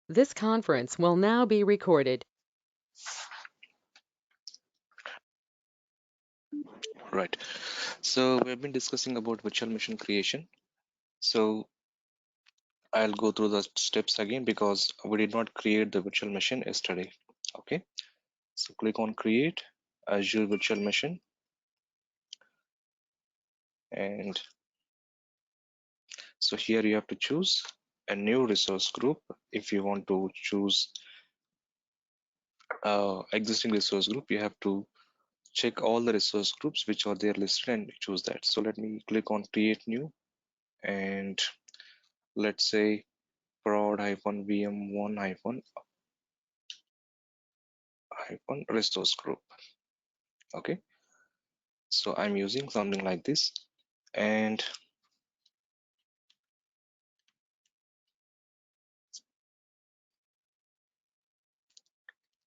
This conference will now be recorded. Right. So we've been discussing about virtual machine creation. So I'll go through the steps again because we did not create the virtual machine yesterday. Okay. So click on create Azure virtual machine, and so here you have to choose a new resource group. If you want to choose existing resource group, you have to check all the resource groups which are there listed and choose that. So let me click on create new, and let's say prod -vm1 hyphen resource group. Okay, so I'm using something like this, and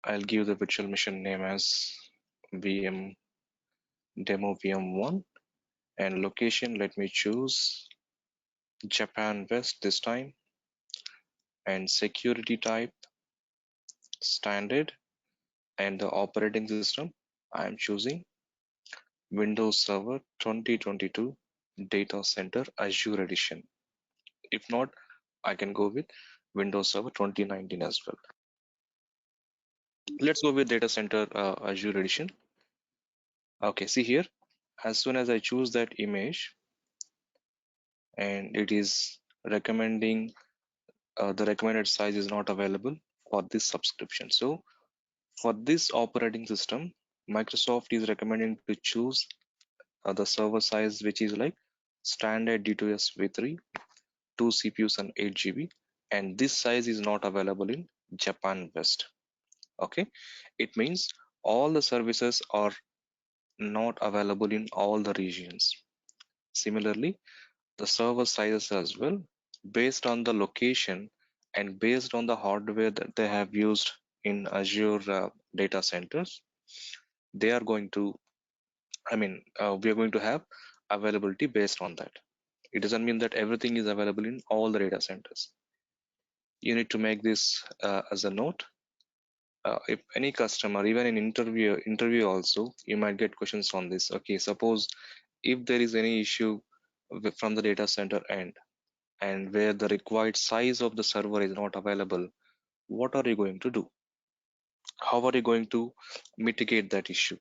I'll give the virtual machine name as VM demo VM1, and location, let me choose Japan West this time, and security type standard, and the operating system I'm choosing Windows Server 2022 Data Center Azure Edition. If not, I can go with Windows Server 2019 as well. Let's go with Data Center Azure Edition. Okay, see here, as soon as I choose that image, and it is recommending the recommended size is not available for this subscription. So for this operating system, Microsoft is recommending to choose the server size which is like standard D2S V3, 2 CPUs and 8 GB, and this size is not available in Japan West. Okay, it means all the services are not available in all the regions. Similarly, the server sizes as well, based on the location and based on the hardware that they have used in Azure data centers, they are going to, we are going to have availability based on that. It doesn't mean that everything is available in all the data centers. You need to make this as a note. If any customer, even in interview also, you might get questions on this. Okay, suppose if there is any issue from the data center end, and where the required size of the server is not available, what are you going to do? How are you going to mitigate that issue?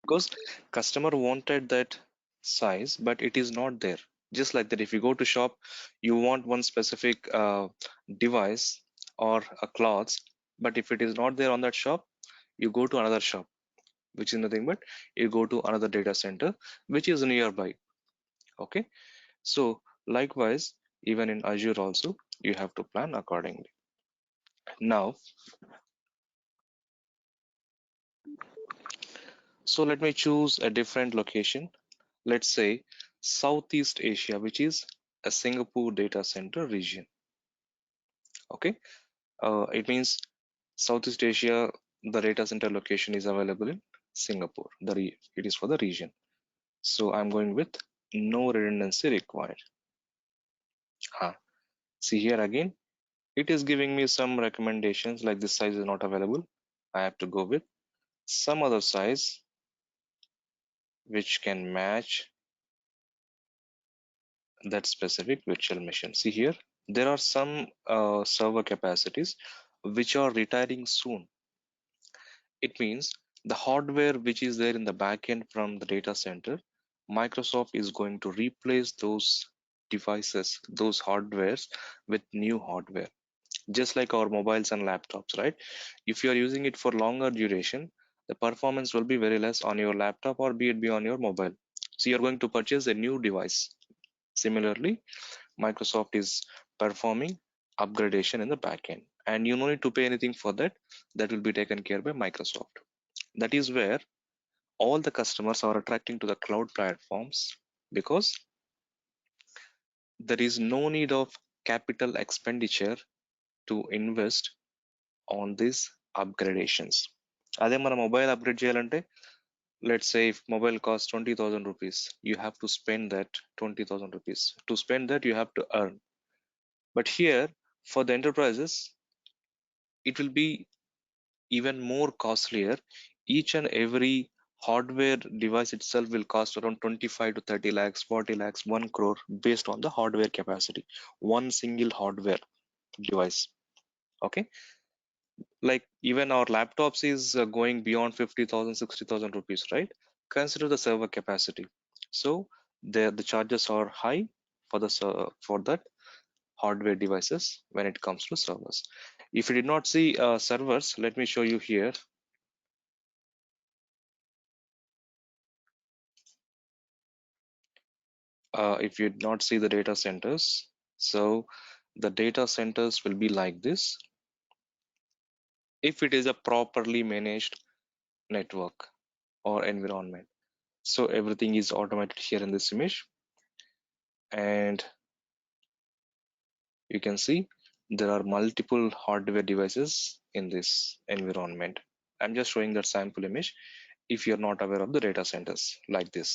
Because customer wanted that size, but it is not there. Just like that, if you go to shop, you want one specific device or a cloth, but if it is not there on that shop, you go to another shop, which is nothing but you go to another data center which is nearby. Okay, so likewise, even in Azure also, you have to plan accordingly. Now, so let me choose a different location. Let's say Southeast Asia, which is a Singapore data center region. Okay, it means Southeast Asia, the data center location is available in Singapore. It is for the region. So I'm going with no redundancy required. See here again, it is giving me some recommendations like this size is not available. I have to go with some other size which can match that specific virtual machine. See here, there are some server capacities which are retiring soon. It means the hardware which is there in the backend from the data center, Microsoft is going to replace those devices, those hardwares with new hardware. Just like our mobiles and laptops, right? If you are using it for longer duration, the performance will be very less on your laptop or be it be on your mobile. So you're going to purchase a new device. Similarly, Microsoft is performing upgradation in the backend, and you no need to pay anything for that. That will be taken care by Microsoft. That is where all the customers are attracting to the cloud platforms, because there is no need of capital expenditure to invest on these upgradations. అదే మన mobile upgrade చేయాలంటే, let's say if mobile costs 20,000 rupees, you have to spend that 20,000 rupees. To spend that, you have to earn. But here, For the enterprises, it will be even more costlier. Each and every hardware device itself will cost around 25 to 30 lakhs, 40 lakhs, 1 crore based on the hardware capacity. One single hardware device. Okay. Like even our laptops is going beyond 50,000, 60,000 rupees, right? Consider the server capacity. So the charges are high for for that hardware devices when it comes to servers. If you did not see servers, let me show you here. If you did not see the data centers, so the data centers will be like this if it is a properly managed network or environment. So everything is automated here in this image, and you can see there are multiple hardware devices in this environment. I'm just showing that sample image if you're not aware of the data centers like this.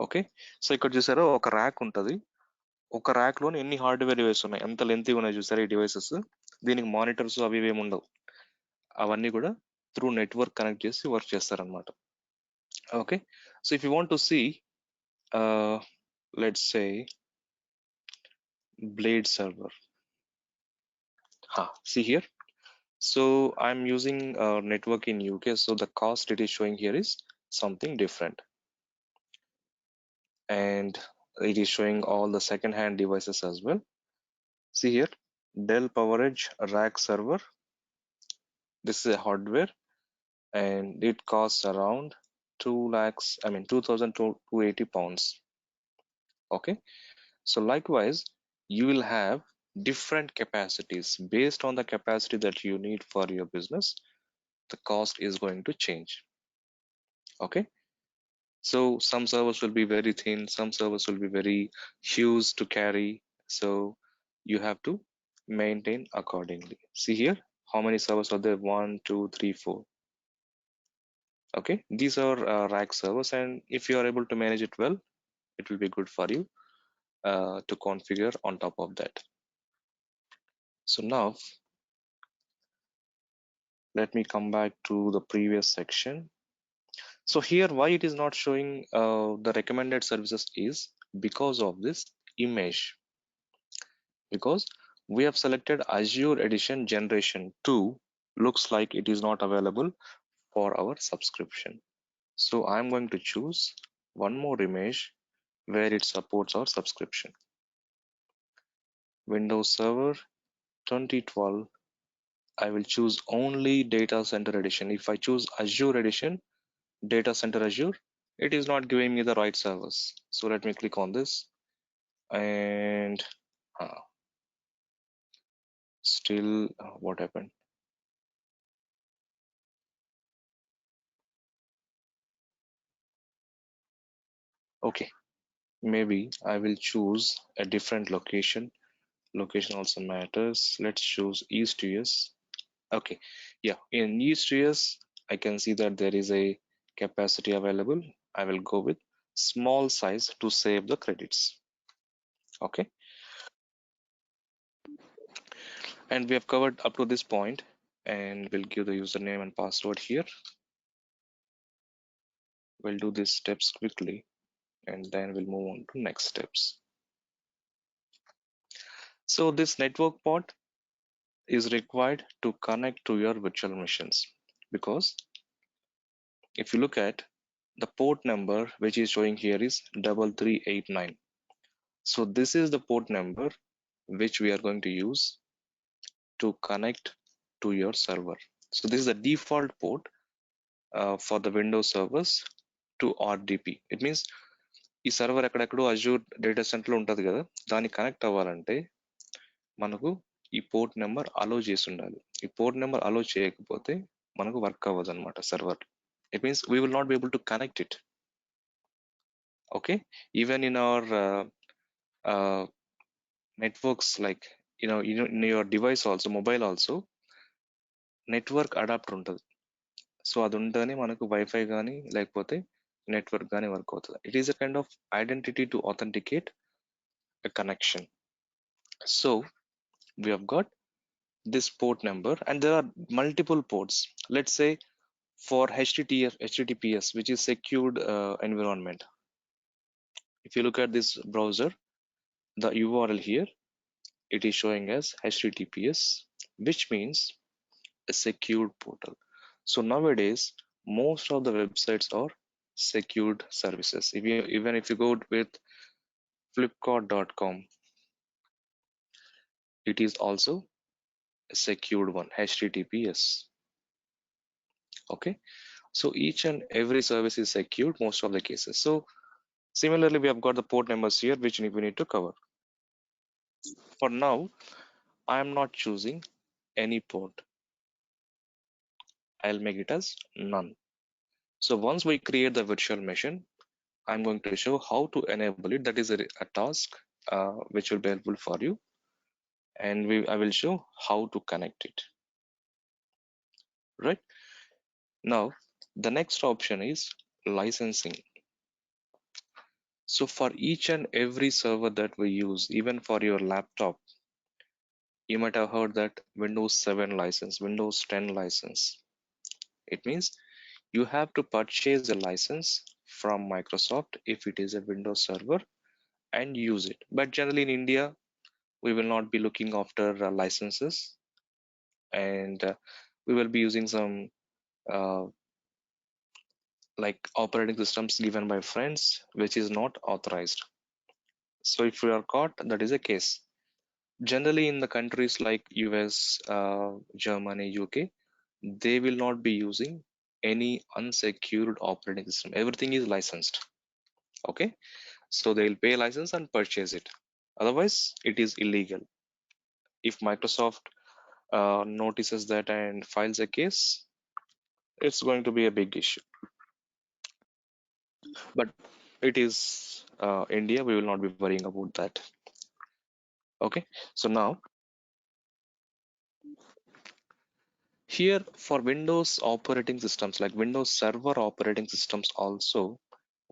Okay, so ఇక్కడ చూసారా ఒక rack ఉంటుంది. ఒక rack లోని ఎన్ని hardware device ఉన్నాయి, ఎంత length ఉన్నాయి చూసారా ఈ డివైసెస్. దీనికి మానిటర్స్ అవి ఇవి ఏమి ఉండవు. అవన్నీ కూడా త్రూ నెట్వర్క్ కనెక్ట్ చేసి వర్క్ చేస్తారనమాట. Okay, so if you want to see let's say blade server. See here. So I'm using network in UK, so the cost it is showing here is something different, and it is showing all the second-hand devices as well. See here, Dell PowerEdge rack server. This is a hardware, and it costs around 2 lakhs. I mean 2,280 pounds. Okay, so likewise, you will have different capacities based on the capacity that you need for your business. The cost is going to change. Okay, so some servers will be very thin, some servers will be very huge to carry. So you have to maintain accordingly. See here, how many servers are there? 1, 2, 3, 4. Okay, these are rack servers, and if you are able to manage it well, it will be good for you to configure on top of that. So now let me come back to the previous section. So here, why it is not showing the recommended services is because of this image. Because we have selected Azure Edition Generation 2, looks like it is not available for our subscription. So I'm going to choose one more image where it supports our subscription. Windows Server 2012. I will choose only Data Center Edition. If I choose Azure Edition, Data Center Azure, it is not giving me the right servers. So let me click on this, and still what happened? Okay, maybe I will choose a different location. Location also matters. Let's choose East US. Okay, yeah, in East US, I can see that there is a capacity available. I will go with small size to save the credits. Okay, and we have covered up to this point, and we'll give the username and password here. We'll do these steps quickly, and then we'll move on to next steps. So this network port is required to connect to your virtual machines, because if you look at the port number which is showing here is 3389. So this is the port number which we are going to use to connect to your server. So this is the default port for the Windows servers to RDP. It means ఈ server ఎక్కడెక్కడో Azure data centre లో ఉంటది కదా, దానికి connect అవ్వాలంటే మనకు ఈ port number అలో చేసి ఉండాలి. ఈ పోర్ట్ నెంబర్ అలో చేయకపోతే మనకు వర్క్ అవ్వదు అనమాట server. It means we will not be able to connect it. Okay, even in our networks, like in your device also, mobile also, network adapter ఉంటుంది. సో అది ఉంటేనే మనకు వైఫై కానీ లేకపోతే నెట్వర్క్ కానీ వర్క్ అవుతుంది. It is a kind of identity to authenticate a connection. So We have got this port number, and there are multiple ports. Let's say for HTTPS, which is secured environment. If you look at this browser, the URL here, it is showing as HTTPS, which means a secured portal. So nowadays, most of the websites are secured services. Even if you go with flipkart.com, it is also a secured one, HTTPS. Okay, so each and every service is secured most of the cases. So similarly, we have got the port numbers here, which we need to cover. For now, I am not choosing any port. I'll make it as none. So once we create the virtual machine, I'm going to show how to enable it. That is a task which will be helpful for you. And I will show how to connect it. Right now, the next option is licensing. So for each and every server that we use, even for your laptop, you might have heard that Windows 7 license, Windows 10 license. It means you have to purchase a license from Microsoft if it is a Windows server and use it. But generally in India, we will not be looking after licenses, and we will be using some uh, like operating systems given by friends, which is not authorized. So if we are caught, that is a case. Generally in the countries like US, Germany, UK, they will not be using any unsecured operating system. Everything is licensed. Okay, so they'll pay license and purchase it. Otherwise, it is illegal. If Microsoft notices that and files a case, it's going to be a big issue. But it is India, we will not be worrying about that. Okay, so now here for Windows operating systems, like Windows Server operating systems also,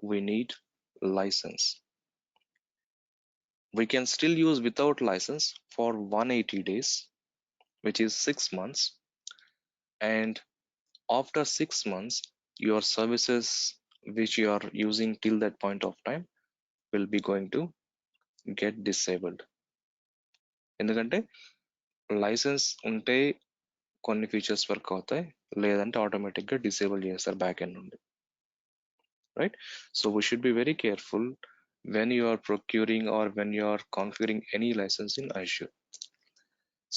we need license. We can still use without license for 180 days, which is 6 months. And after 6 months, your services which you are using till that point of time will be going to get disabled. ఎందుకంటే licence ఉంటే కొన్ని features work అవుతాయి, లేదంటే ఆటోమేటిక్గా disable చేస్తారు back end నుండి. Right, so we should be very careful when you are procuring or when you are configuring any license in Azure.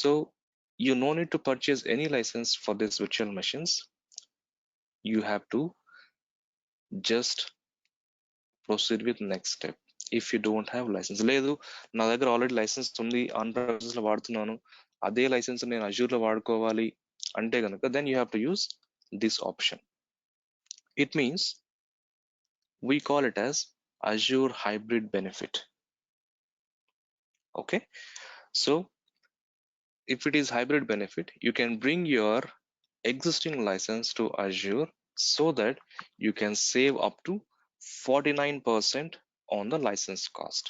So you no need to purchase any license for these virtual machines. You have to just proceed with next step. If you don't have license, లేదు నా దగ్గర already licence ఉంది, on ప్రైమసెస్ లో వాడుతున్నాను, అదే licence నేను Azure లో వాడుకోవాలి అంటే కనుక, then you have to use this option. It means we call it as Azure hybrid benefit. Okay, so if it is hybrid benefit, you can bring your existing license to Azure so that you can save up to 49% on the license cost,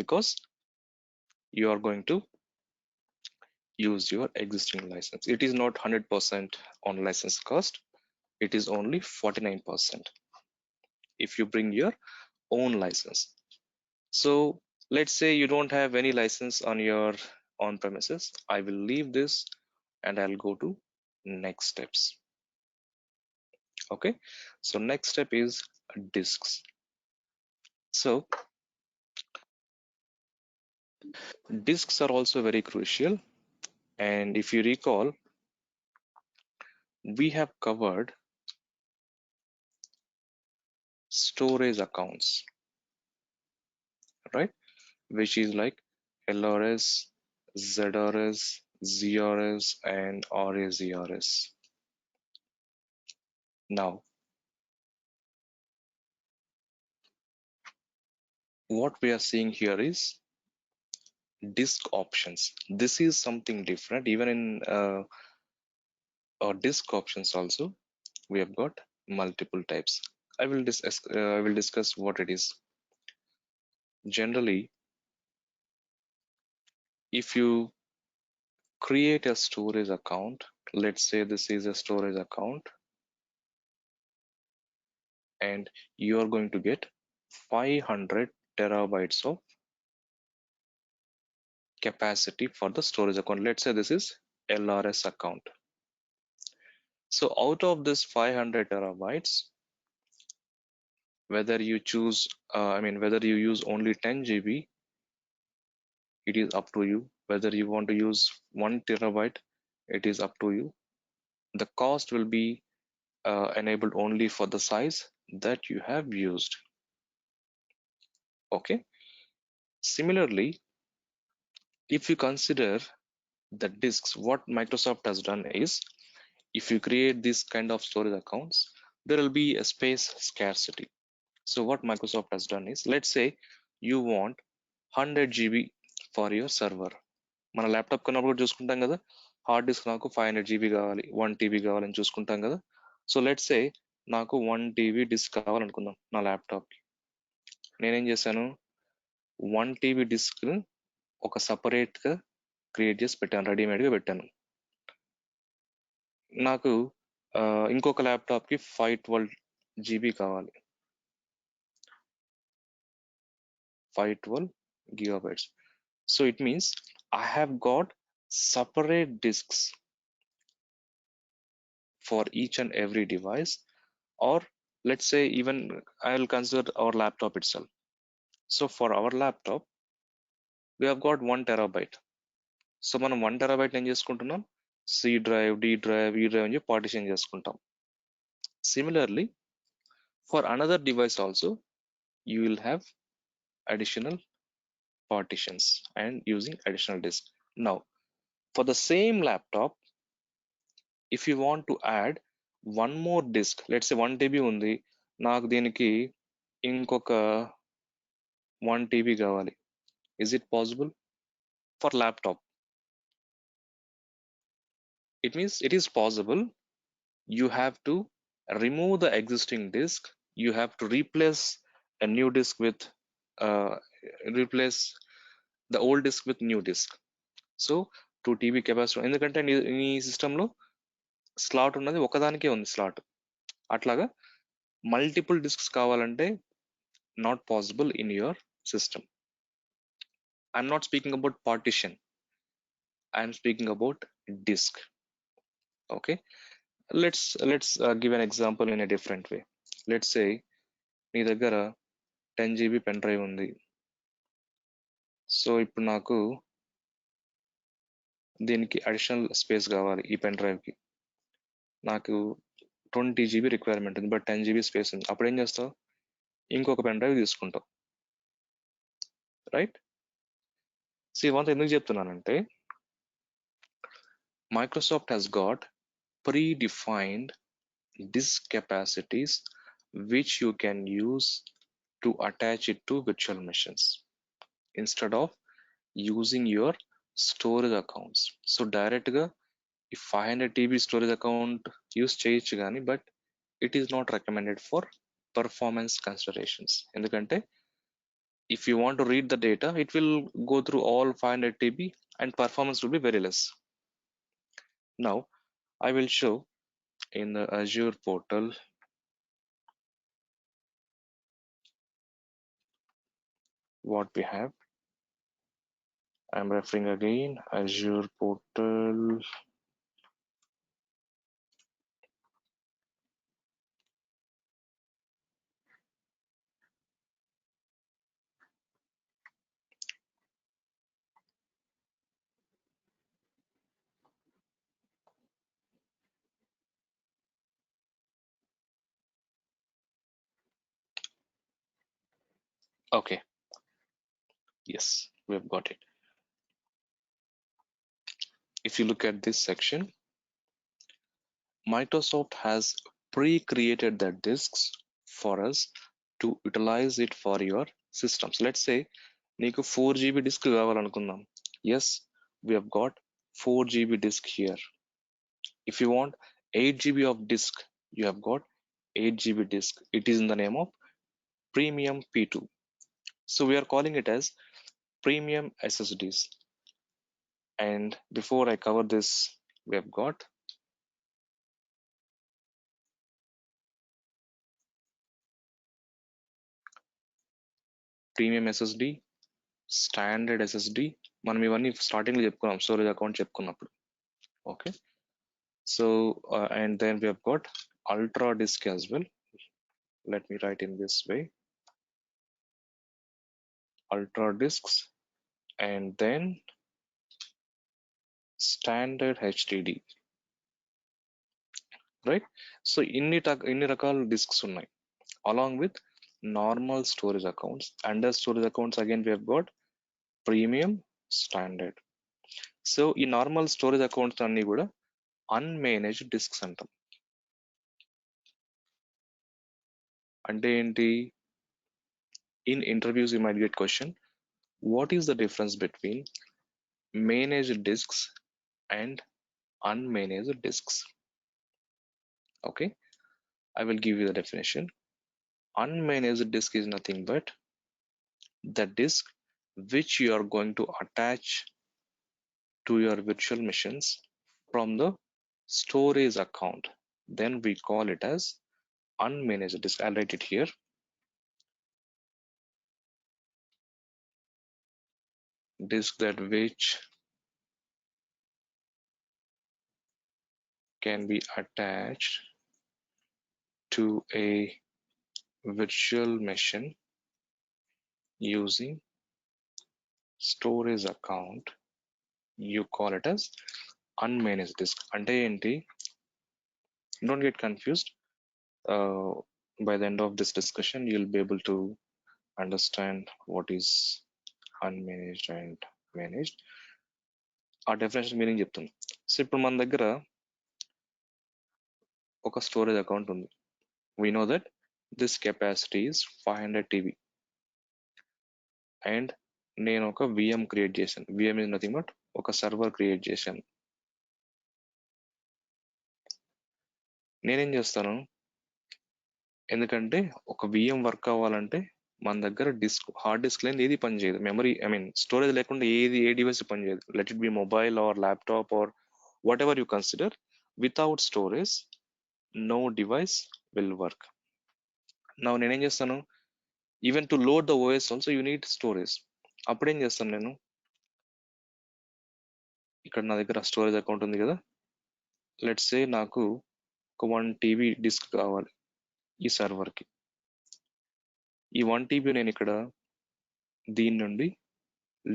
because you are going to use your existing license. It is not 100% on license cost, it is only 49% if you bring your own license. So let's say you don't have any license on your on premises. I will leave this and I'll go to next steps. Okay, so next step is disks. So disks are also very crucial, and if you recall, we have covered storage accounts, right, which is like LRS, ZRS, ZRS, and RAZRS. Now what we are seeing here is disk options. This is something different. Even in our disk options also, we have got multiple types. I will discuss what it is. Generally, If you create a storage account, let's say this is a storage account, and you are going to get 500 terabytes of capacity for the storage account. Let's say this is LRS account. So out of this 500 terabytes, whether you choose, whether you use only 10 GB, it is up to you. Whether you want to use 1 terabyte, it is up to you. The cost will be enabled only for the size that you have used. Okay. Similarly, if you consider the disks, what Microsoft has done is, if you create this kind of storage accounts, there will be a space scarcity. So what Microsoft has done is, let's say you want 100 GB for your server. మన laptop కొన్నప్పుడు కూడా చూసుకుంటాం కదా, hard disk నాకు 500 GB కావాలి, 1 TB కావాలని చూసుకుంటాం కదా. సో లెట్స్ సే నాకు 1 TB డిస్క్ కావాలనుకుందాం నా ల్యాప్టాప్కి. నేనేం చేశాను, 1 TB డిస్క్ ఒక సపరేట్గా క్రియేట్ చేసి పెట్టాను, రెడీమేడ్గా పెట్టాను. నాకు ఇంకొక ల్యాప్టాప్కి 512 GB కావాలి, 512 gigabytes. So it means I have got separate disks for each and every device. Or let's say even I'll consider our laptop itself. So for our laptop, we have got 1 terabyte. So మనం 1 terabyte ఏం చేసుకుంటున్నాం, C drive, D drive, E drive అని చెప్పి partition చేసుకుంటాం. Similarly, for another device also, you will have additional partitions and using additional disk. Now, for the same laptop, if you want to add one more disk, let's say 1 TB ఉంది, నాకు దీనికి ఇంకొక 1 TB కావాలి. Is it possible? For laptop, it means it is possible. You have to remove the existing disk, you have to replace a new disk with uh, replace the old disk with new disk. So 2 TB capacity, ఎందుకంటే నీ సిస్టంలో slot ఉన్నది ఒకదానికే ఉంది slot. అట్లాగా multiple discs కావాలంటే not possible in your system. I'm not speaking about partition, I'm speaking about disk. Okay, let's give an example in a different way. Let's say నీ దగ్గర 10 GB pen drive ఉంది. So ఇప్పుడు నాకు దీనికి additional space కావాలి, ఈ pen డ్రైవ్కి నాకు 20 GB requirement ఉంది, బట్ 10 GB స్పేస్ ఉంది. అప్పుడు ఏం చేస్తావు, ఇంకొక పెన్ డ్రైవ్ తీసుకుంటావు, రైట్? సో ఇవంతా ఎందుకు చెప్తున్నానంటే, Microsoft has got predefined disk capacities which you can use to attach it to virtual machines instead of using your storage accounts. So డైరెక్ట్గా ఈ 500 TB స్టోరేజ్ అకౌంట్ యూస్ చేయొచ్చు కానీ, but it is not recommended for performance considerations. ఎందుకంటే if you want to read the data, it will go through all 500 TB and performance will be very less. Now I will show in the Azure portal what we have. I'm referring again, Azure portal. Okay, yes, we have got it. If you look at this section, Microsoft has pre-created the disks for us to utilize it for your systems. Let's say నీకు 4 GB disk కావాలనుకుందాం. Yes, we have got 4 GB disk here. If you want 8 GB of disk, you have got 8 GB disk. It is in the name of Premium P2. So we are calling it as Premium SSDs. And before I cover this, we have got premium SSD, standard SSD. మనం ఇవన్నీ starting లో చెప్పుకున్నాం storage account చెప్పుకున్నప్పుడు. Okay, so and then we have got ultra disk as well. Let me write in this way: ultra disks, and then standard HDD, right? So ఇన్ని రకాల disks ఉన్నాయి along with normal storage accounts. Under storage accounts again we have got premium, standard. So ఈ normal storage accounts అన్ని కూడా అన్మేనేజ్డ్ discs అంటాం. అంటే ఏంటి? In interviews you might get question, what is the difference between managed discs and unmanaged disks? Okay, I will give you the definition. Unmanaged disk is nothing but the disk which you are going to attach to your virtual machines from the storage account. Then we call it as unmanaged disk. I'll write it here. Disk that which can be attached to a virtual machine using storage account. You call it as unmanaged disk. Ante enti? Don't get confused. Uh, by the end of this discussion, you'll be able to understand what is unmanaged and managed. ఆ definition meaning చెప్తుంది. So ఇప్పుడు మన దగ్గర ఒక storage account ఉంది. We know that this capacity is 500 TB, and నేను ఒక VM create చేశాను. VM is nothing but ఒక సర్వర్ క్రియేట్ చేశాను. నేనేం చేస్తాను, ఎందుకంటే ఒక VM వర్క్ అవ్వాలంటే మన దగ్గర హార్డ్ డిస్క్ లేని ఏది పనిచేయదు. మెమరీ స్టోరేజ్ లేకుండా ఏ డివైస్ పనిచేయదు. Let it be mobile or laptop or whatever you consider, without storage no device will work. నా నేనేం చేస్తాను, even to load the OS also you need storage. అప్పుడు ఏం చేస్తాను నేను, ఇక్కడ నా దగ్గర స్టోరేజ్ అకౌంట్ ఉంది కదా, లెట్స్ సే నాకు ఒక 1 TB డిస్క్ కావాలి ఈ సర్వర్కి. ఈ 1 TB నేను ఇక్కడ దీని నుండి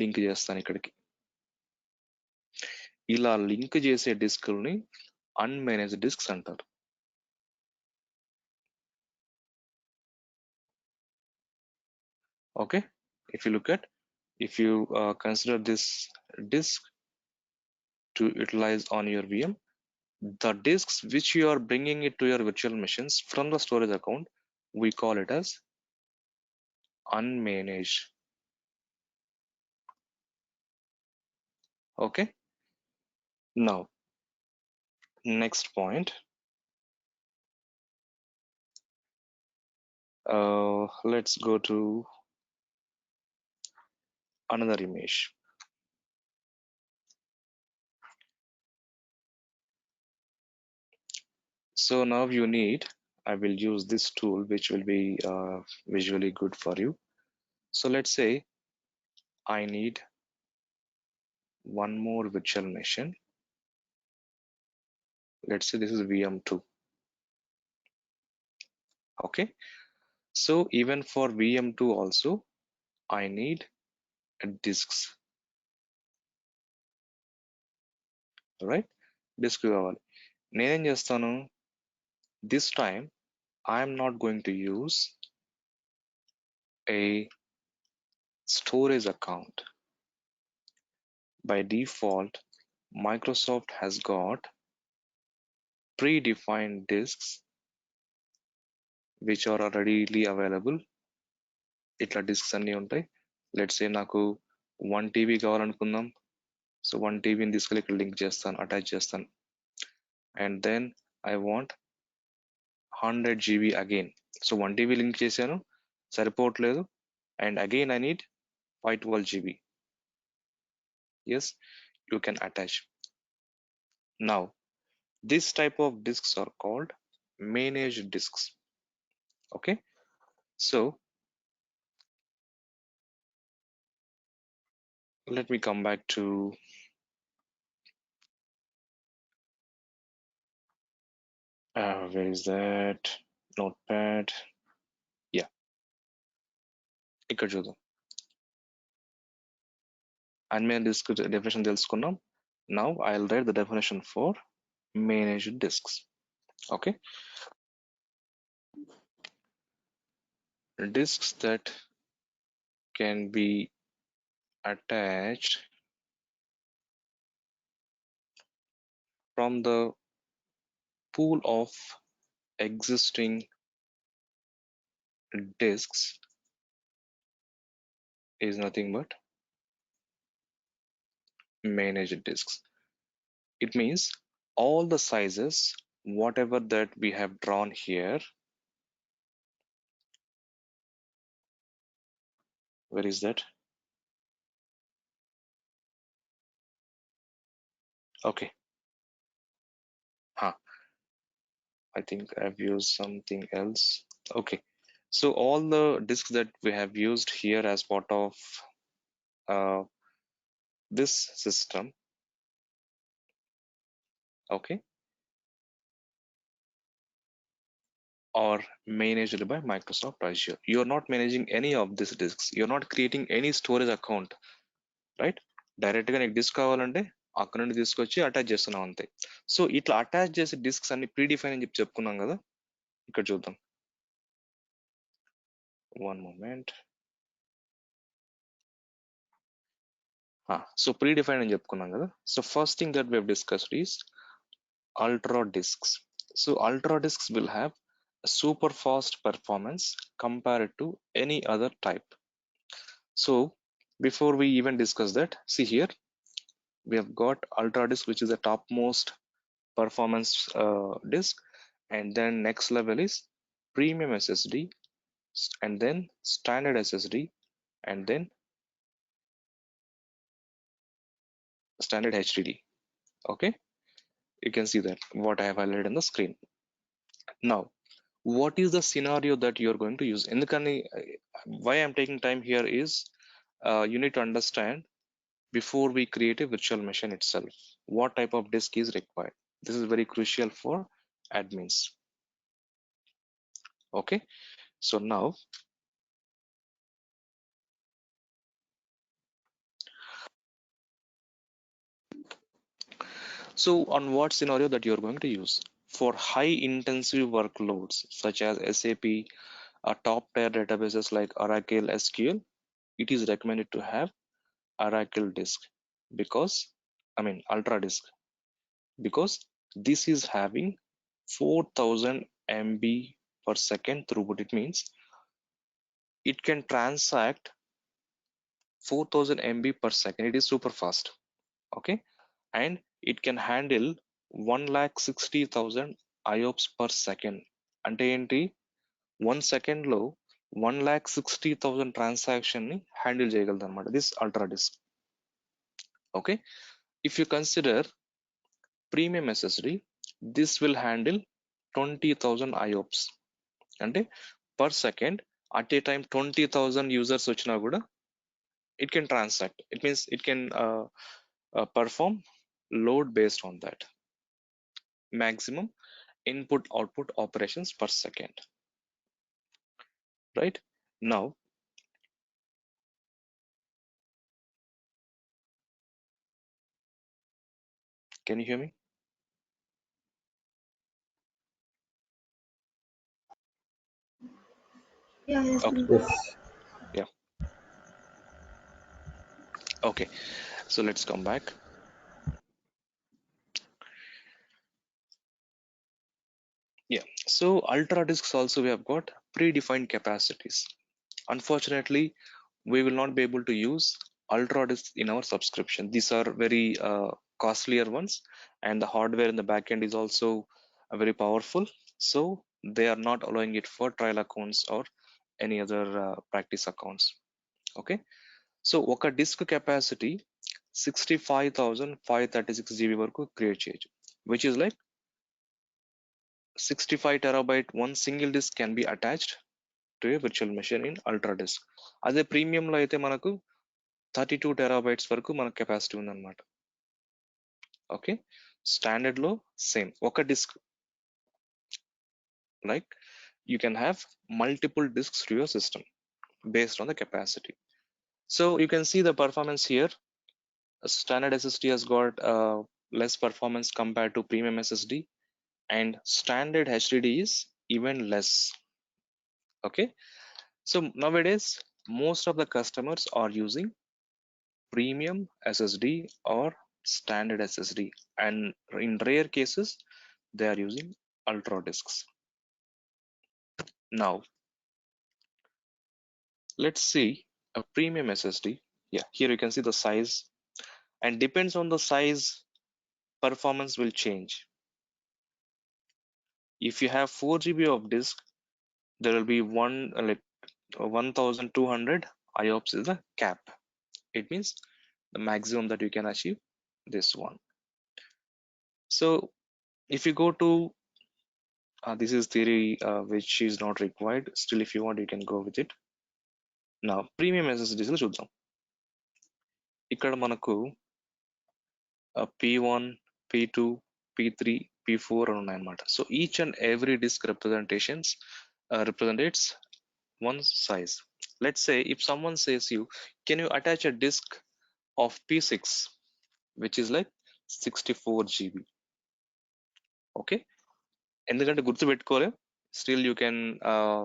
లింక్ చేస్తాను ఇక్కడికి. ఇలా లింక్ చేసే డిస్క్ని అన్మేనేజ్డ్ డిస్క్స్ అంటారు. Okay, if you consider this disk to utilize on your VM, the disks which you are bringing it to your virtual machines from the storage account, we call it as unmanaged. Okay, now next point, let's go to another image. So now you need, I will use this tool which will be visually good for you. So let's say I need one more virtual machine. Let's say this is VM2. Okay, so even for VM2 also I need disks, right? Disk కావాలి. నేనేం చేస్తాను, this time I am not going to use a storage account. By default Microsoft has got predefined disks which are readily available. ఇట్లా discs అన్నీ ఉంటాయి. Let's say నాకు 1 TB కావాలనుకుందాం. So 1 TBని తీసుకెళ్ళి ఇక్కడ link చేస్తాను, అటాచ్ చేస్తాను. And then I want 100 GB again. So 1 TB link చేశాను, సరిపోవట్లేదు, and again I need 512 GB. Yes, you can attach. Now, this type of disks are called managed disks. Okay, so let me come back to where is that notepad? Yeah, ఇక్కడ చూద్దాం. Unmanaged disk definition తెలుసుకున్నాం. Now I'll write the definition for managed disks. Okay, disks that can be attached from the pool of existing disks is nothing but managed disks. It means all the sizes, whatever that we have drawn here, where is that? Okay, huh, I think I've used something else. Okay, so all the disks that we have used here as part of uh, this system, okay, are managed by Microsoft Azure. You're not managing any of these disks. You're not creating any storage account, right. డైరెక్ట్గా నీకు disc కావాలంటే అక్కడ నుండి తీసుకొచ్చి attach చేస్తున్నాం అంతే. So ఇట్లా attach చేసే డిస్క్స్ అన్ని ప్రీ డిఫైన్ అని చెప్పి చెప్పుకున్నాం కదా, ఇక్కడ చూద్దాం. One moment. So pre define అని చెప్పుకున్నాం కదా. So first thing that we have discussed is ultra disks. So ultra disks will have a super fast performance compared to any other type. So before we even discuss that, see here we have got ultra disk, which is the topmost performance disk, and then next level is premium SSD, and then standard SSD, and then standard HDD. Okay, you can see that what I have highlighted on the screen. Now, what is the scenario that you're going to use? Endukani why I'm taking time here is you need to understand before we create a virtual machine itself what type of disk is required. This is very crucial for admins. Okay, so now so on what scenario that you're going to use for high intensive workloads such as SAP, top tier databases like Oracle SQL, it is recommended to have Oracle disk because ultra disk, because this is having 4000 MB per second throughput. It means it can transact 4000 MB per second. It is super fast. Okay, and it can handle 1,60,000 IOPS per second. అంటే ఏంటి, 1 second లో 1,60,000 transaction ని handle చేయగలదు అనమాట this ultra disk. Okay, if you consider premium SSD, this will handle 20,000 IOPS. అంటే per second at a time 20,000 users వచ్చినా కూడా it can transact. It means it can perform load based on that. Maximum input output operations per second. Right now, can you hear me? Yeah, yes, Okay, Guru. Yes. yeah, okay, so let's come back. Yeah, so ultra disks also we have got predefined capacities. Unfortunately, we will not be able to use ultra disks in our subscription. These are very costlier ones, and the hardware in the backend is also very powerful, so they are not allowing it for trial accounts or any other practice accounts. Okay, so ఒక disk capacity 65,536 GB వరకు create చేయొచ్చు, which is like 65 terabyte one single disk can be attached to a virtual machine in ultra disk. అదే premium లో అయితే మనకు 32 terabytes వరకు మనకు capacity ఉందన్నమాట. ఓకే, స్టాండర్డ్ లో సేమ్ ఒక disc, like you can have multiple disks to your system based on the capacity. So you can see the performance here. A standard SSD has got less performance compared to premium SSD, and standard HDD is even less. Okay, so nowadays most of the customers are using premium SSD or standard SSD, and in rare cases they are using ultra disks. Now let's see a premium SSD. Yeah, here you can see the size, and depends on the size, performance will change. If you have 4 GB of disk, there will be 1200 IOPS is the cap. It means the maximum that you can achieve this one. So if you go to this is theory which is not required. Still, if you want, you can go with it. Now premium SSDs లో చూద్దాం. ఇక్కడ మనకు P1, P2, P3, P4 అని ఉన్నాయన్నమాట. So each and every disk represents one size. Let's say if someone says you, can you attach a disk of P6, which is like 64 GB? Okay, ఎందుకంటే గుర్తుపెట్టుకోలే, still you can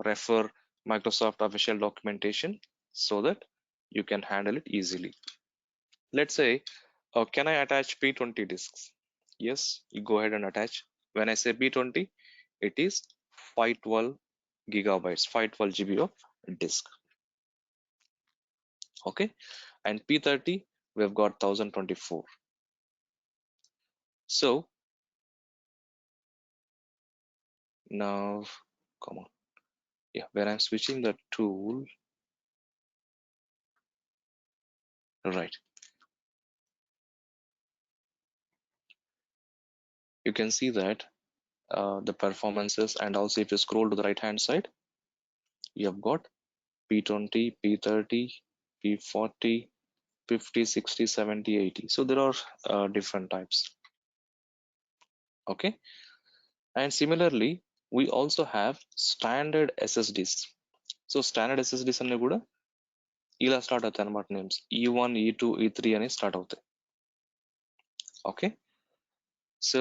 refer Microsoft official documentation so that you can handle it easily. Let's say, can I attach P20 disks? Yes, you go ahead and attach. When I say P20, it is 512 gigabytes, 512 GB of disk. Okay, and P30 we've got 1024. So now come on, yeah, when I'm switching the tool, right, you can see that the performances, and also if you scroll to the right hand side, you have got P20, P30, P40, 50, 60, 70, 80. So there are different types. Okay, and similarly we also have standard SSDs. So standard SSDs అన్ని కూడా ఇలా start అవుతాయి అన్నమాట, names E1, E2, E3 అని start అవుతాయి. Okay, so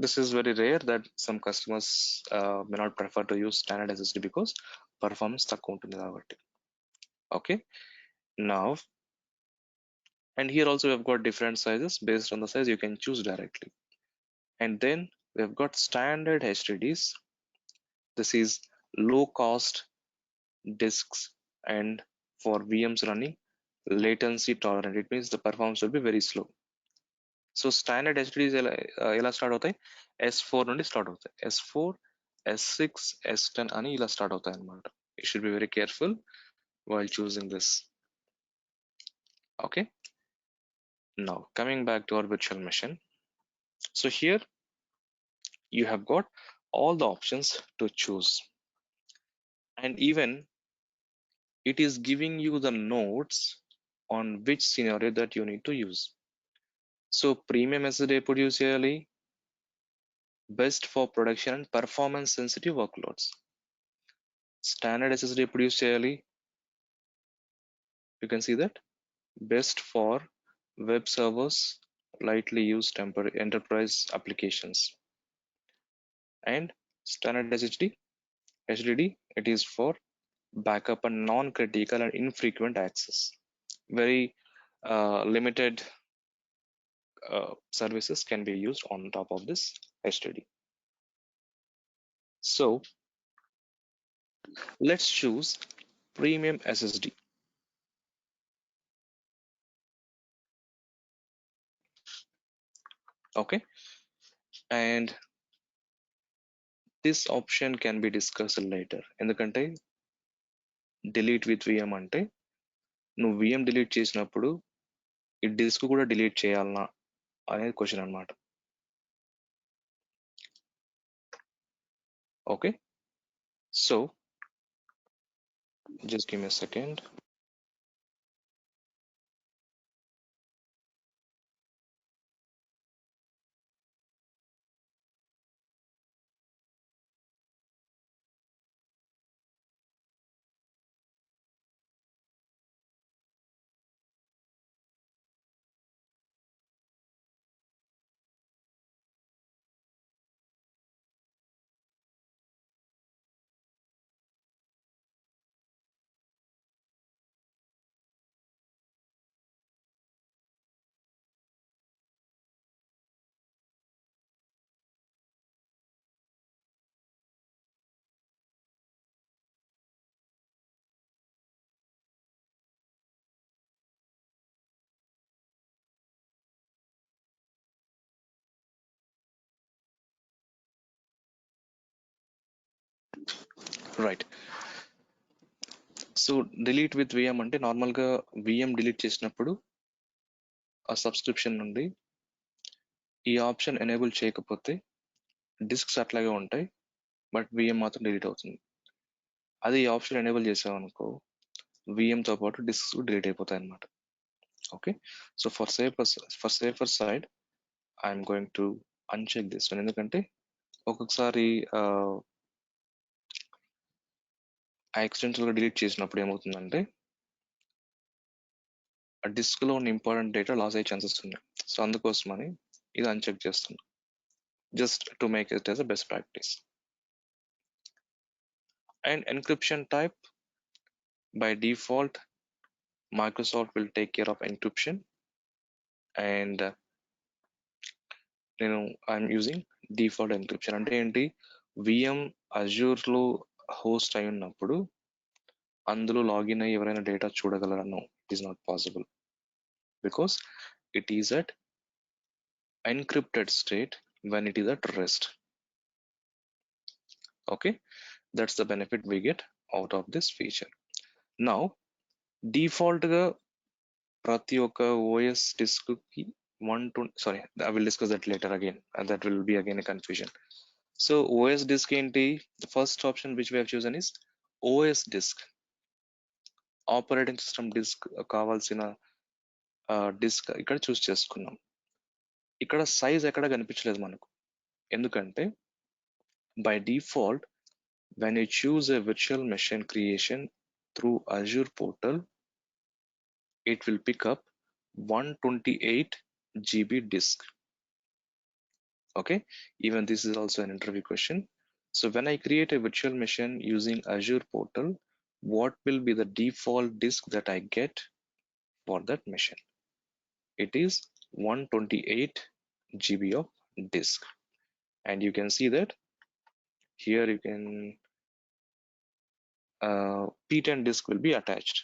this is very rare that some customers may not prefer to use standard SSD because performance తక్కువ ఉంటుంది కాబట్టి. Okay, now, and here also we've got different sizes. Based on the size you can choose directly. And then we've got standard HDDs. This is low cost disks, and for VMs running latency tolerant. It means the performance will be very slow. So standard HDDs ఎలా start అవుతాయి, S4 నుండి start అవుతాయి. S4, S6, S10 అని ఇలా start అవుతాయి అన్నమాట. You should be very careful while choosing this. Okay, now coming back to our virtual machine. So here you have got all the options to choose, and even it is giving you the notes on which scenario that you need to use. So premium SSD ఎప్పుడు use చేయాలి, best for production and performance sensitive workloads. Standard SSD ఎప్పుడు use చేయాలి, you can see that best for web servers, lightly used temporary enterprise applications. And standard HDD, it is for backup and non-critical and infrequent access. Very limited services can be used on top of this HDD. So let's choose premium SSD. Okay, and this option can be discussed later. ఎందుకంటే delete with VM అంటే నువ్వు VM delete చేసినప్పుడు ఈ disc కూడా delete చేయాలనా అనేది question అన్నమాట. Okay, so just give me a second. Right, so delete with VM అంటే నార్మల్గా విఎం డిలీట్ చేసినప్పుడు ఆ సబ్స్క్రిప్షన్ నుండి ఈ ఆప్షన్ ఎనేబుల్ చేయకపోతే డిస్క్స్ అట్లాగే ఉంటాయి, బట్ విఎం మాత్రం డిలీట్ అవుతుంది. అది ఈ ఆప్షన్ ఎనేబుల్ చేసామనుకో విఎంతో పాటు డిస్క్స్ డిలీట్ అయిపోతాయి అన్నమాట. Okay, so for safer side I'm going to uncheck this one. ఎందుకంటే ఒక్కొక్కసారి యాక్సిడెంటల్గా డిలీట్ చేసినప్పుడు ఏమవుతుందంటే ఆ డిస్క్లో ఉన్న ఇంపార్టెంట్ డేటా లాస్ అయ్యే ఛాన్సెస్ ఉన్నాయి. సో అందుకోసమని ఇది అన్చెక్ చేస్తున్నా, just to make it as a best practice. And encryption type, by default Microsoft will take care of encryption, and నేను ఐఎమ్ యూజింగ్ డిఫాల్ట్ ఎన్క్రిప్షన్. అంటే ఏంటి, విఎం అజ్యూర్లో హోస్ట్ అయి ఉన్నప్పుడు అందులో లాగిన్ అయ్యి ఎవరైనా డేటా చూడగలరనో it is not possible, because it is at encrypted state when it is at rest. Okay, that's the benefit we get out of this feature. Now default గా ప్రతి ఒక్క OS disc కి 120, sorry I will discuss that later again, and that will be again a confusion. So OS disk ఏంటి, the first option which we have chosen is OS disk, operating system disk కావాల్సిన disk ఇక్కడ choose చేసుకున్నాం. ఇక్కడ size ఎక్కడ కనిపించలేదు మనకు, ఎందుకంటే by default when you choose a virtual machine creation through Azure portal, it will pick up 128 GB disk. Okay, even this is also an interview question. So when I create a virtual machine using Azure portal, what will be the default disk that I get for that machine? It is 128 GB of disk, and you can see that here you can P10 disk will be attached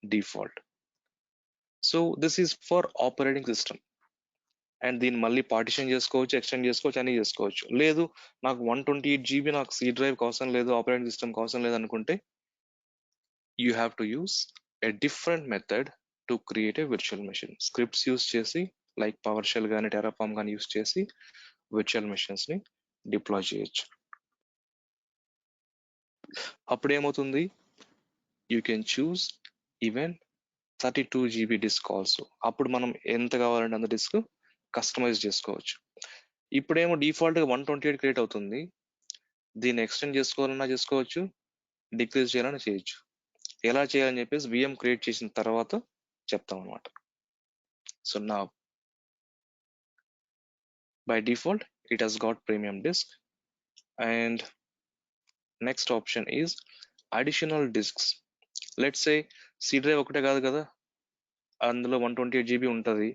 default. So this is for operating system, and దీన్ని మళ్ళీ partition చేసుకోవచ్చు, extend చేసుకోవచ్చు, అన్ని చేసుకోవచ్చు. లేదు నాకు 128 GB నాకు C drive అవసరం లేదు, ఆపరేటింగ్ సిస్టమ్ అవసరం లేదు అనుకుంటే you have to use a different method to create a virtual machine. Scripts use చేసి లైక్ పవర్ షెల్ కానీ టెరాఫామ్ కానీ యూస్ చేసి విర్చువల్ మెషిన్స్ ని డిప్లాయ్ చేయొచ్చు. అప్పుడు ఏమవుతుంది, you can choose even 32 GB disk also. అప్పుడు మనం ఎంత కావాలంటే అంత డిస్క్ కస్టమైజ్ చేసుకోవచ్చు. ఇప్పుడేమో డిఫాల్ట్గా 128 క్రియేట్ అవుతుంది, దీన్ని ఎక్స్టెండ్ చేసుకోవాలన్నా చేసుకోవచ్చు, డిక్రీజ్ చేయాలన్నా చేయొచ్చు. ఎలా చేయాలని చెప్పేసి విఎం క్రియేట్ చేసిన తర్వాత చెప్తాం అనమాట. సో నా by default it has got premium disk. And next option is additional disks. Let's say C drive ఒకటే కాదు కదా, అందులో 128 GB ఉంటుంది,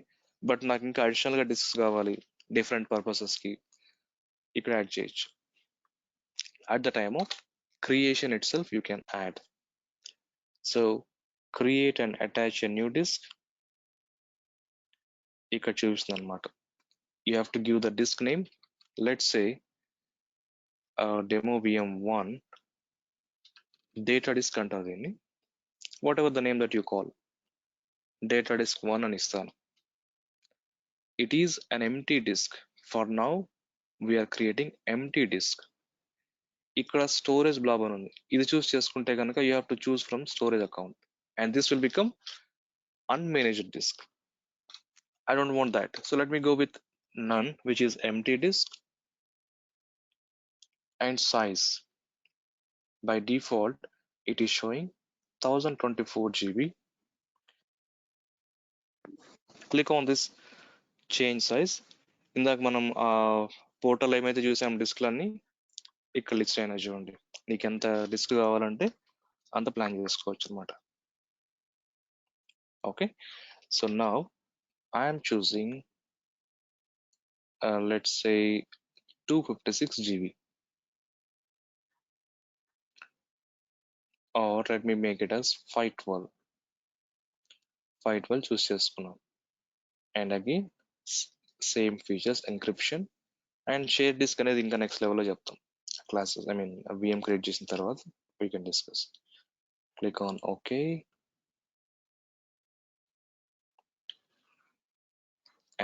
బట్ నాకు ఇంకా అడిషనల్ గా డిస్క్స్ కావాలి డిఫరెంట్ పర్పసెస్ కి, ఇక్కడ యాడ్ చేయొచ్చు. At the time of creation itself you can add. So create and attach a new disk, ఇక్కడ చూపిస్తుంది అనమాట. You have to give the disk name, let's say demo vm1 data disk అంటారు దీన్ని, whatever the name that you call. data disk 1 అని ఇస్తాను. It is an empty disk. For now we are creating empty disk. ఇక్కడ storage blob అని ఉంది, ఇది చూస్ చేసుకుంటే కనుక you have to choose from storage account and this will become unmanaged disk. I don't want that, so let me go with none, which is empty disk. And size, by default it is showing 1024 GB. Click on this change size. ఇందాక మనం ఆ portal ఏమైతే చూసాం డిస్క్లన్నీ ఇక్కడ list అయినా చూడండి. నీకు ఎంత డిస్క్ కావాలంటే అంత ప్లాన్ చేసుకోవచ్చు అనమాట. Okay, so now I'm choosing let's say 256 GB, or let me make it as 512 choose చేసుకున్నాం. And again same features, encryption and share disk అనేది ఇంకా నెక్స్ట్ లెవెల్లో చెప్తాం classes, I mean VM create చేసిన తర్వాత we can discuss. Click on okay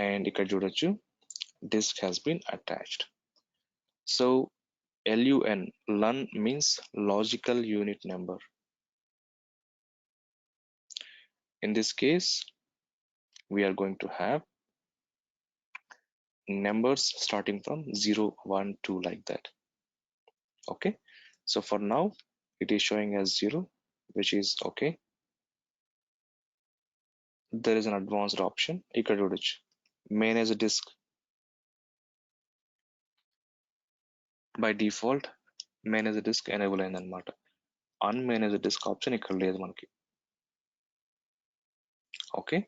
and ఇక్కడ చూడొచ్చు disk has been attached. So LUN means logical unit number. In this case we are going to have numbers starting from 0 1 2 like that. Okay, so for now it is showing as 0, which is okay. There is an advanced option ఇక్కడ చూడొచ్చు, manage disk. By default manage disk enable అయిందన్నమాట. unmanage disk option ఇక్కడ లేదు మనకి. Okay,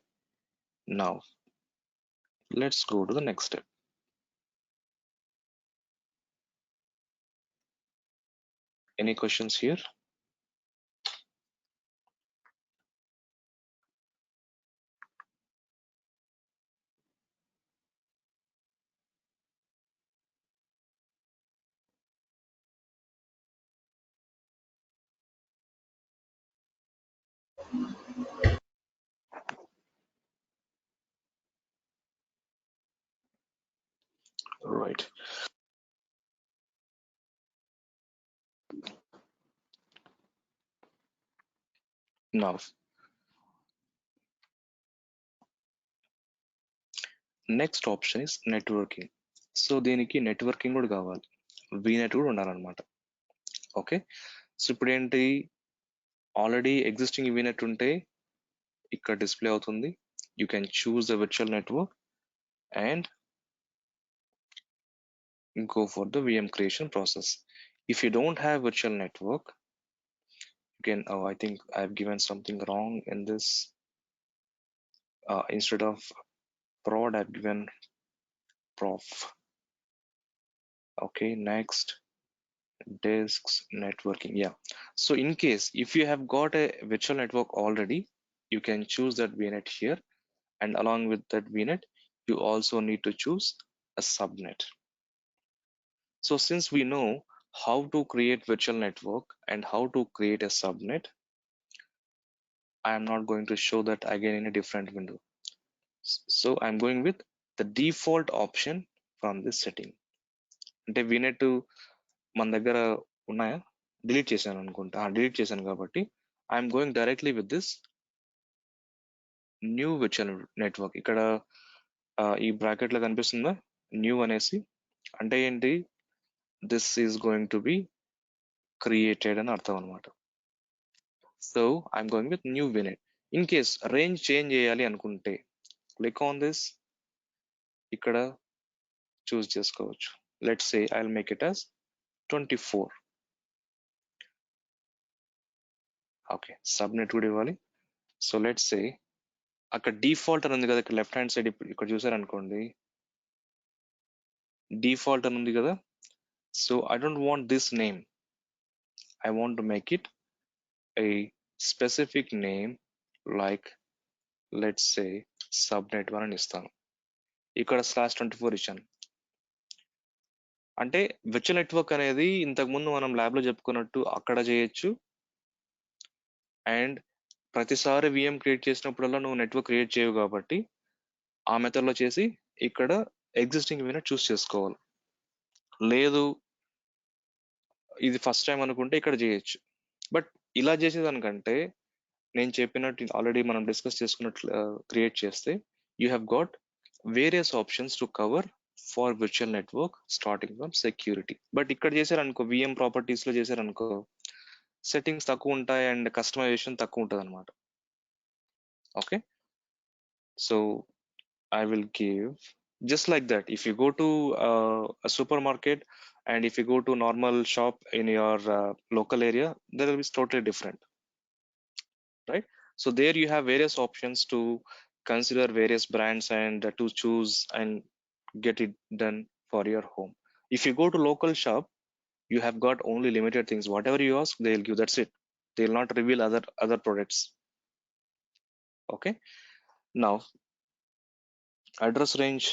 now let's go to the next step. Any questions here? Right, now next option is networking. So దీనికి networking కూడా కావాలి, vignette కూడా ఉండాలన్నమాట. ఓకే, సో ఇప్పుడు ఏంటి, ఆల్రెడీ ఎగ్జిస్టింగ్ వీనెట్ ఉంటే ఇక్కడ డిస్ప్లే అవుతుంది. You can choose the virtual network and go for the VM creation process. If you don't have virtual network, you can, oh, I think I've given something wrong in this. Instead of prod, I've given prof. Okay, next, disks networking. Yeah, so in case if you have got a virtual network already, you can choose that VNet here, and along with that VNet you also need to choose a subnet. So since we know how to create virtual network and how to create a subnet, I am not going to show that again in a different window. So I'm going with the default option from this setting. అంటే VNet మన దగ్గర ఉన్నాయా, delete చేశాను అనుకుంటా, delete చేశాను కాబట్టి I'm going directly with this new virtual network. ఇక్కడ ఈ బ్రాకెట్ లో కనిపిస్తుందా న్యూ అనేసి, అంటే ఏంటి, this is going to be created అని అర్థం అనమాట. So I'm going with new VNet. In case range change చేయాలి అనుకుంటే క్లిక్ ఆన్ దిస్, ఇక్కడ చూస్ చేసుకోవచ్చు. Let's say I will make it as 24. Okay, subnet కూడా ఇవ్వాలి. సో లెట్స్ సే అక్కడ డిఫాల్ట్ అని ఉంది కదా, ఇక్కడ లెఫ్ట్ హ్యాండ్ సైడ్ ఇక్కడ చూసారనుకోండి డిఫాల్ట్ అని ఉంది కదా. So I don't want this name, I want to make it a specific name, like let's say subnet 1 అని ఇస్తాను. ఇక్కడ /24 ఇచ్చాను. అంటే విర్చువల్ నెట్వర్క్ అనేది ఇంతకు ముందు మనం ల్యాబ్ లో చెప్పుకున్నట్టు అక్కడ చేయొచ్చు, అండ్ ప్రతిసారి VM క్రియేట్ చేసినప్పుడల్లా నువ్వు నెట్వర్క్ క్రియేట్ చేయవు కాబట్టి ఆ మెథడ్లో చేసి ఇక్కడ ఎగ్జిస్టింగ్ వినర్ చూస్ చేసుకోవాలి. లేదు ఇది ఫస్ట్ టైం అనుకుంటే ఇక్కడ చేయొచ్చు. బట్ ఇలా చేసేదానికంటే నేను చెప్పినట్టు ఆల్రెడీ మనం డిస్కస్ చేసుకున్నట్లు క్రియేట్ చేస్తే you have got various options to cover for virtual network starting from security. But ఇక్కడ చేశారనుకో VM ప్రాపర్టీస్ లో చేశారనుకో సెట్టింగ్స్ తక్కువ ఉంటాయి అండ్ కస్టమైజేషన్ తక్కువ ఉంటుంది అనమాట. Okay, so I will give just like that. If you go to a supermarket and if you go to normal shop in your local area, there will be totally different, right? So there you have various options to consider various brands and to choose and get it done for your home. If you go to local shop, you have got only limited things. Whatever you ask, they'll give. That's it. They'll not reveal other products. Okay. Now address range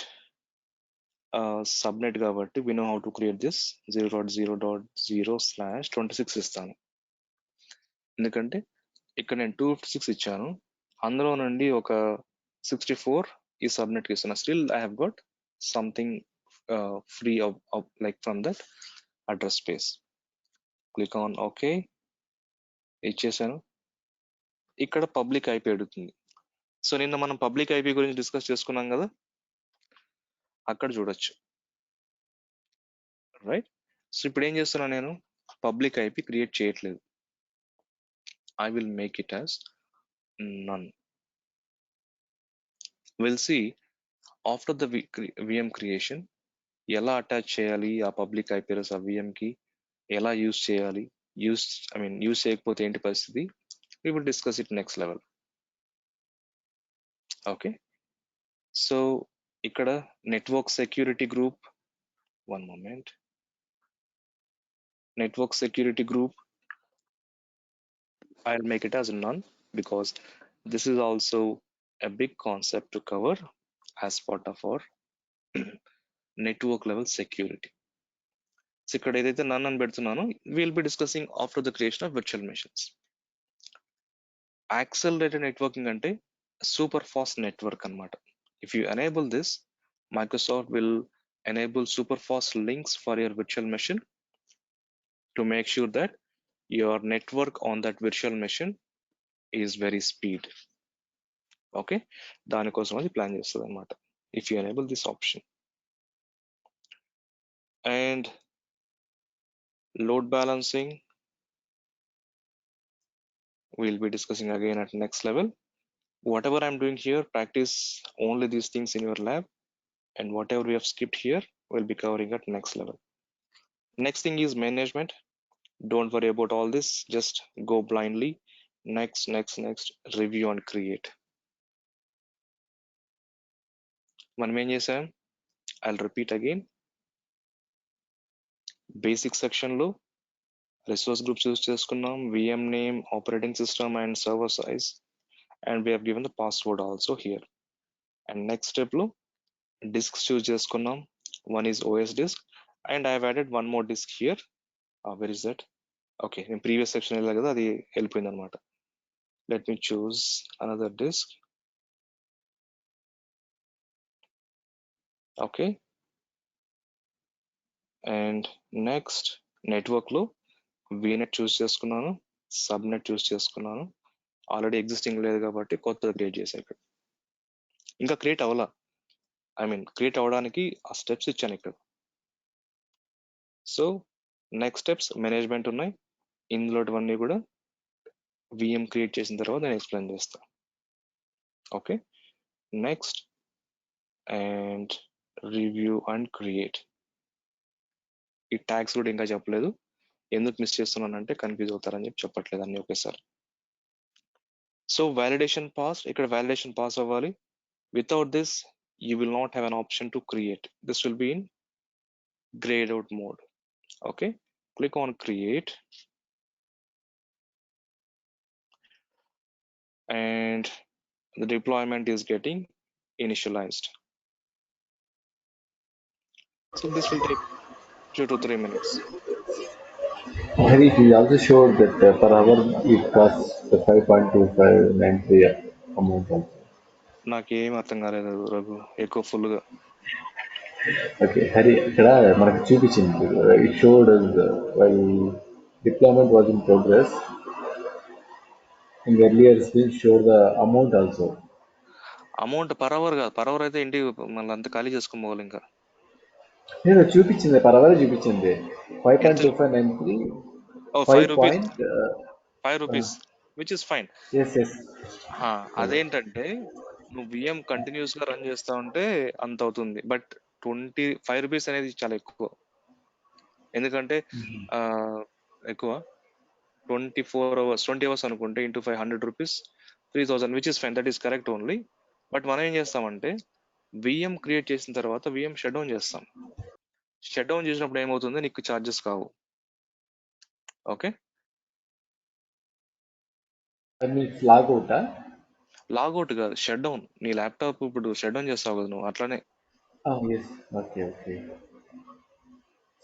subnet కాబట్టి we know how to create this 0.0.0/26 ఇస్తాను. ఎందుకంటే ఇక్కడ నేను 256 ఇచ్చాను, అందులో నుండి ఒక 64 ఈ సబ్నెట్ కి ఇస్తున్నా. Still I have got something free like from that address space. Click on okay, ఇచ్చేసాను. ఇక్కడ పబ్లిక్ ఐపీ అడుగుతుంది. సో నిన్న మనం పబ్లిక్ ఐపీ గురించి డిస్కస్ చేసుకున్నాం కదా, అక్కడ చూడొచ్చు, రైట్? సో ఇప్పుడు ఏం చేస్తున్నా, నేను పబ్లిక్ ఐపీ క్రియేట్ చేయట్లేదు. I will make it as none. We'll see after the VM creation ఎలా అటాచ్ చేయాలి ఆ పబ్లిక్ ఐపీ అడ్రస్ ఆ VM కి, ఎలా యూస్ చేయాలి, యూస్ చేయకపోతే ఏంటి పరిస్థితి. We will discuss it next level. Okay, so ఇక్కడ network security group, one moment, network security group I'll make it as none because this is also a big concept to cover as part of our network level security. So ఇక్కడ ఏదైతే none అని పెడుతున్నానో will be discussing after the creation of virtual machines. Accelerated networking అంటే super fast network అన్నమాట. If you enable this, Microsoft will enable super fast links for your virtual machine to make sure that your network on that virtual machine is very speed. Okay, దానికోసం అది plan చేస్తుంది అనమాట if you enable this option. And load balancing we'll be discussing again at next level. Whatever I'm doing here, practice only these things in your lab, and whatever we have skipped here, we'll be covering at next level. Next thing is management. Don't worry about all this, just go blindly. Next, review and create. మనం ఏం చేసాం, I'll repeat again. Basic section లో resource group choose చేసుకున్నాం, VM name, operating system and server size, and we have given the password also here. And next step లో disks choose చేసుకున్నాం, one is OS disk and I have added one more disk here. Where is that? Okay, in previous section వెళ్ళా కదా, అది వెళ్ళిపోయింది అనమాట. Let me choose another disk. Okay, and next network లో VNet choose చేసుకున్నాను, subnet choose చేసుకున్నాను. Already existing లేదు కాబట్టి కొత్తది క్రియేట్ చేశాను. ఇక్కడ ఇంకా క్రియేట్ అవ్వాలా, క్రియేట్ అవ్వడానికి ఆ స్టెప్స్ ఇచ్చాను ఇక్కడ. సో నెక్స్ట్ స్టెప్స్ మేనేజ్మెంట్ ఉన్నాయి, ఇందులోటివన్నీ కూడా VM క్రియేట్ చేసిన తర్వాత నేను ఎక్స్ప్లెయిన్ చేస్తాను. Okay, next and review and create. ఈ ట్యాగ్స్ కూడా ఇంకా చెప్పలేదు, ఎందుకు మిస్ చేస్తున్నానంటే కన్ఫ్యూజ్ అవుతారని చెప్పి చెప్పట్లేదు అన్ని ఒకేసారి. సో వ్యాలిడేషన్ పాస్, ఇక్కడ వ్యాలిడేషన్ పాస్ అవ్వాలి. Without this you will not have an option to create. This will be in grayed out mode. Okay, click on create and the deployment is getting initialized. So this will take 2 to 3 minutes. Harry, he also showed that per hour it costs the 5.2593 amount also. నాకేం అర్థం కాలేదు రఘు, ఎక్కువ ఫుల్గా. Okay, Hari, ఇక్కడ మనకు చూపించింది. It showed us while deployment was in progress. In the earlier screen showed the amount also. Amount per hour కాదు, per hour అయితే ఇంటికి మళ్ళీ అంతా ఖాళీ చేసుకొని పోవాలి ఇంకా. నేను చూపించింది పర్వాలేదు చూపించింది ఎంత? 5.2593 oh 5 rupees, point 5 rupees, which is fine. Yes yes అదేంటంటే నువ్వు విఎం కంటిన్యూస్ గా రన్ చేస్తా ఉంటే అంత అవుతుంది. బట్ 25 రూపీస్ అనేది చాలా ఎక్కువ. ఎందుకంటే ఆ, ఎక్కువ 24 అవర్స్, 20 అవర్స్ అనుకుంటే into 500 rupees, 3000, which is fine, that is correct only. But మనం ఏం చేస్తామంటే విఎం క్రియేట్ చేసిన తర్వాత విఎం షట్ డౌన్ చేస్తాం. షట్ డౌన్ చేసినప్పుడు ఏమవుతుంది, నీకు ఛార్జెస్ కావు. ఓకే, మీ ఫ్లాగ్ అవుతా లాగౌట్ కాదు, షట్ డౌన్. నీ ల్యాప్టాప్ ఇప్పుడు షట్ డౌన్ చేస్తావు కదా నువ్వు, అట్లానే. ఎస్ ఓకే ఓకే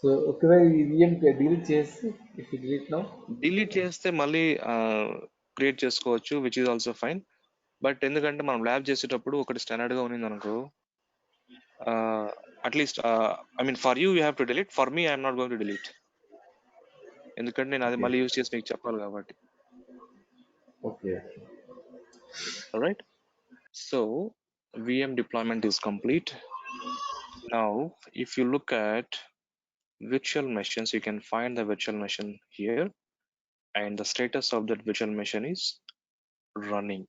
సో ఒకవేళ ఈవీఎం డిలీట్ చేసి ఇఫ్ డిలీట్ నౌ డిలీట్ చేస్తే మళ్ళీ క్రియేట్ చేసుకోవచ్చు, which is also fine. But ఎందుకంటే మనం ల్యాబ్ చేసేటప్పుడు ఒకటి స్టాండర్డ్ గా ఉంది అనుకో, at least I mean for you have to delete, for me I'm not going to delete. ఎందుకంటే నేను అది ఓకే మళ్ళీ యూజ్ చేసి మీకు చెప్పాలి కాబట్టి. Okay right, so VM deployment is complete. Now if you look at virtual machines, you can find the virtual machine here, and the status of that virtual machine is running.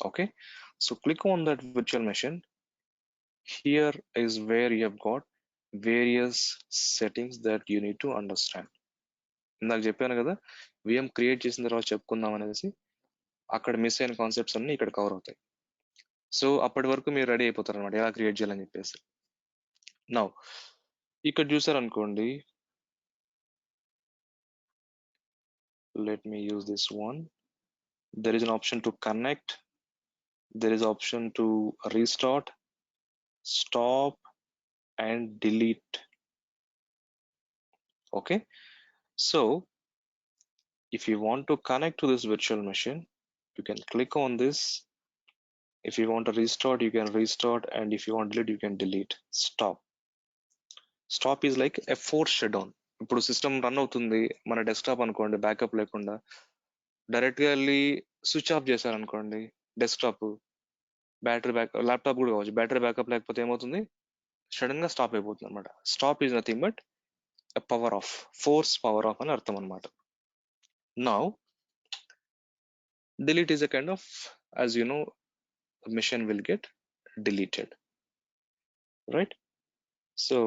Okay, so click on that virtual machine. Here is where you have got various settings that you need to understand. ఇందాక చెప్పాను కదా VM create చేసిన తర్వాత చెప్పుకుందాం అనేసి, అక్కడ miss అయిన concepts అన్ని ఇక్కడ కవర్ అవుతాయి. సో అప్పటి వరకు మీరు రెడీ అయిపోతారు అనమాట ఎలా క్రియేట్ చేయాలని చెప్పేసి. నౌ ఇక్కడ చూసారనుకోండి, let me use this one. There is an option to connect, there is option to restart, stop, and delete. Okay, so if you want to connect to this virtual machine, you can click on this. If you want to restart, you can restart, and if you want to delete, you can delete. Stop is like a force shutdown. ఇప్పుడు system run అవుతుంది మన desktop అనుకోండి, backup లేకుండా direct గా వెళ్ళి switch off చేశారనుకోండి desktop, battery backup, laptop కూడా కావచ్చు, బ్యాటరీ బ్యాకప్ లేకపోతే ఏమవుతుంది, సడన్ గా స్టాప్ అయిపోతుంది అనమాట. Stop is nothing but power of, force power of అని అర్థం అనమాట. Now delete is a kind of, as you know, machine will get deleted, right? So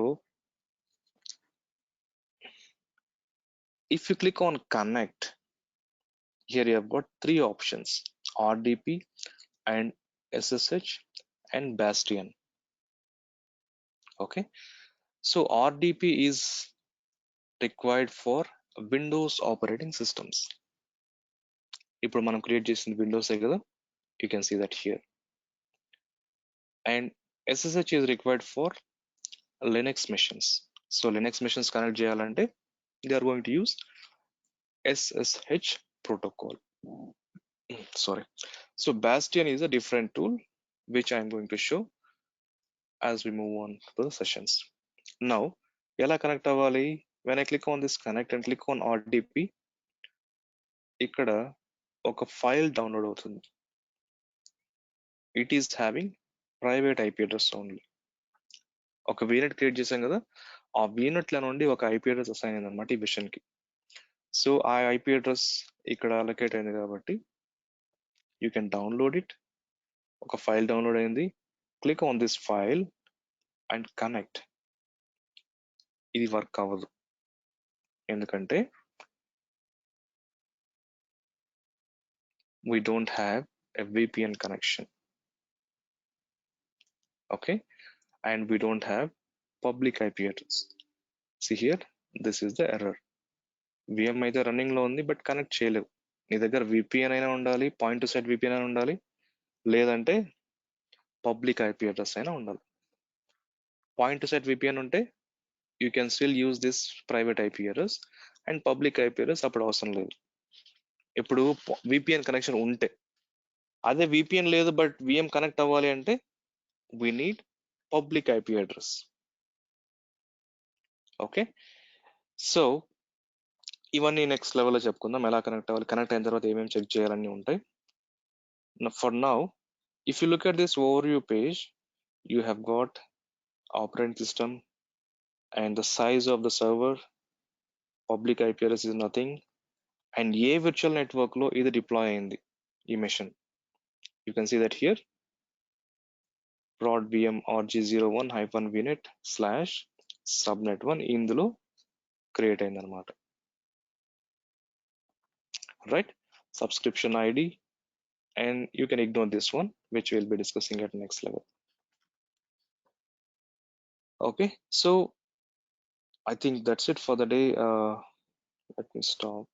if you click on connect, here you have got three options: RDP and SSH and Bastion. Okay, so RDP is required for Windows operating systems. ఇప్పుడు మనం create చేసింది విండోసే కదా, you can see that here. And SSH is required for Linux machines. So Linux machines connect చేయాలంటే they are going to use SSH protocol. Sorry. So Bastion is a different tool which I'm going to show as we move on to the sessions. Now ఎలా connect అవ్వాలి? When I click on this connect and click on RDP, ఇక్కడ ఒక file download అవుతుంది. It is having private IP address only. ఒక VNet create చేశాం కదా, ఆ VNet ల నుండి ఒక IP అడ్రస్ అసైన్ అయింది అనమాట ఈ విషన్ కి. సో ఆ IP అడ్రస్ ఇక్కడ అలొకేట్ అయింది కాబట్టి యూ కెన్ డౌన్లోడ్ ఇట్. ఒక ఫైల్ డౌన్లోడ్ అయింది, click on this file and connect. ఇది వర్క్ అవ్వదు, ఎందుకంటే we don't have a VPN connection. Okay, and we don't have public IP address. See here, this is the error. VM అయితే running లో ఉంది but connect చేయలేవు. నీ దగ్గర VPN అయినా ఉండాలి, పాయింట్ టు సైట్ VPN అయినా ఉండాలి, లేదంటే పబ్లిక్ IP అడ్రస్ అయినా ఉండాలి. పాయింట్ టు సైట్ VPN ఉంటే you can still use this private IP address, and public IP address అప్పుడు అవసరం లేదు. ఇప్పుడు విపిఎన్ కనెక్షన్ ఉంటే, అదే విపిఎన్ లేదు బట్ విఎం కనెక్ట్ అవ్వాలి అంటే we need public IP address. Okay, so ఇవన్నీ నెక్స్ట్ లెవెల్లో చెప్పుకుందాం, ఎలా కనెక్ట్ అవ్వాలి, కనెక్ట్ అయిన తర్వాత ఏమేమి చెక్ చేయాలని ఉంటాయి. For now, if you look at this overview page, you have got operating system and the size of the server, public IP address is nothing, and A virtual network లో ఇది deploy అయింది ఈ machine. You can see that here, prod vm rg01-vnet slash subnet1 ఇందులో create అయింది అనమాట. Right, subscription ID, and you can ignore this one, which we'll be discussing at next level. Okay, so I think that's it for the day. Let me stop.